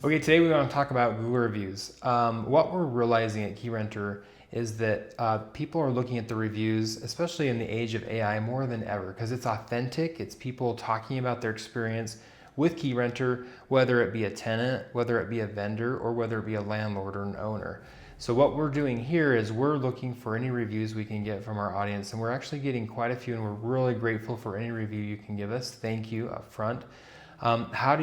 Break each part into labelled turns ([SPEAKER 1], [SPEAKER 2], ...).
[SPEAKER 1] Okay, today we want to talk about Google reviews. What we're realizing at Keyrenter is that people are looking at the reviews, especially in the age of AI, more than ever because it's authentic. It's people talking about their experience with Keyrenter, whether it be a tenant, whether it be a vendor, or whether it be a landlord or an owner. So what we're doing here is we're looking for any reviews we can get from our audience, and we're actually getting quite a few, and we're really grateful for any review you can give us. Thank you up front. How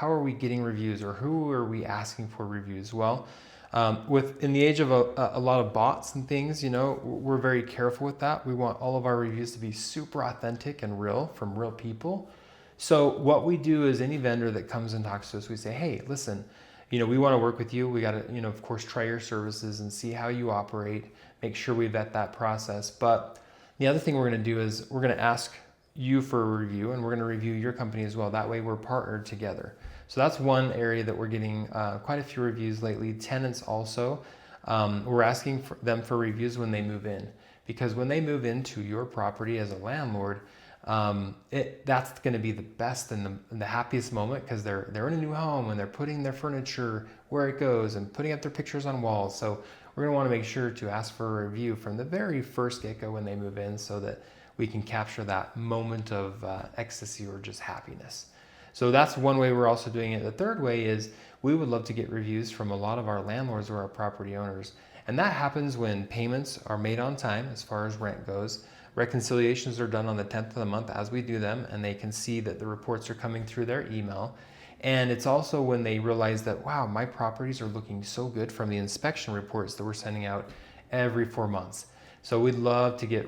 [SPEAKER 1] are we getting reviews, or who are we asking for reviews? Well, in the age of a lot of bots and things, we're very careful with that. We want all of our reviews to be super authentic and real from real people. So what we do is any vendor that comes and talks to us, we say, hey, listen, we want to work with you. We got to, of course, try your services and see how you operate. Make sure we vet that process. But the other thing we're going to do is we're going to ask you for a review, and we're going to review your company as well. That way we're partnered together. So that's one area that we're getting quite a few reviews lately. Tenants also, we're asking them for reviews when they move in, because when they move into your property as a landlord, that's going to be the best and the happiest moment, because they're in a new home and they're putting their furniture where it goes and putting up their pictures on walls. So we're going to want to make sure to ask for a review from the very first get-go when they move in, so that we can capture that moment of ecstasy or just happiness. So that's one way we're also doing it. The third way is we would love to get reviews from a lot of our landlords or our property owners. And that happens when payments are made on time as far as rent goes. Reconciliations are done on the 10th of the month as we do them, and they can see that the reports are coming through their email. And it's also when they realize that, wow, my properties are looking so good from the inspection reports that we're sending out every 4 months. So we'd love to get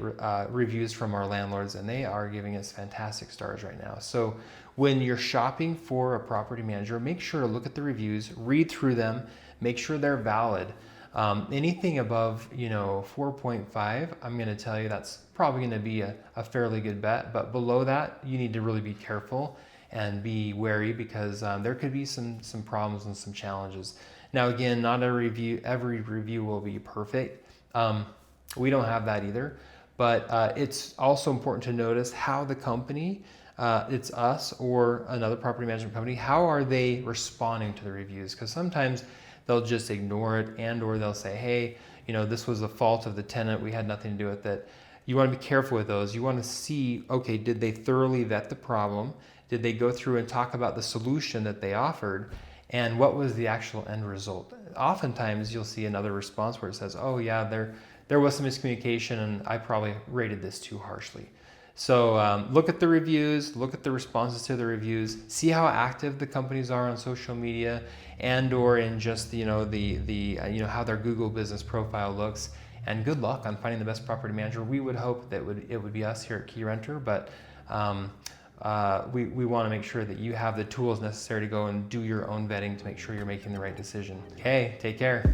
[SPEAKER 1] reviews from our landlords, and they are giving us fantastic stars right now. So when you're shopping for a property manager, make sure to look at the reviews, read through them, make sure they're valid. Anything above 4.5, I'm going to tell you that's probably going to be a fairly good bet. But below that, you need to really be careful and be wary, because there could be some problems and some challenges. Now again, not every review will be perfect. We don't have that either, but it's also important to notice how the company, it's us or another property management company, how are they responding to the reviews? Because sometimes they'll just ignore it, and or they'll say, hey, this was the fault of the tenant, we had nothing to do with it. You want to be careful with those. You want to see, okay, did they thoroughly vet the problem? Did they go through and talk about the solution that they offered? And what was the actual end result? Oftentimes you'll see another response where it says, oh yeah, there was some miscommunication and I probably rated this too harshly. So look at the reviews, look at the responses to the reviews, see how active the companies are on social media, and or in just how their Google business profile looks. And good luck on finding the best property manager. We would hope that it would be us here at Keyrenter, but we want to make sure that you have the tools necessary to go and do your own vetting to make sure you're making the right decision. Okay, take care.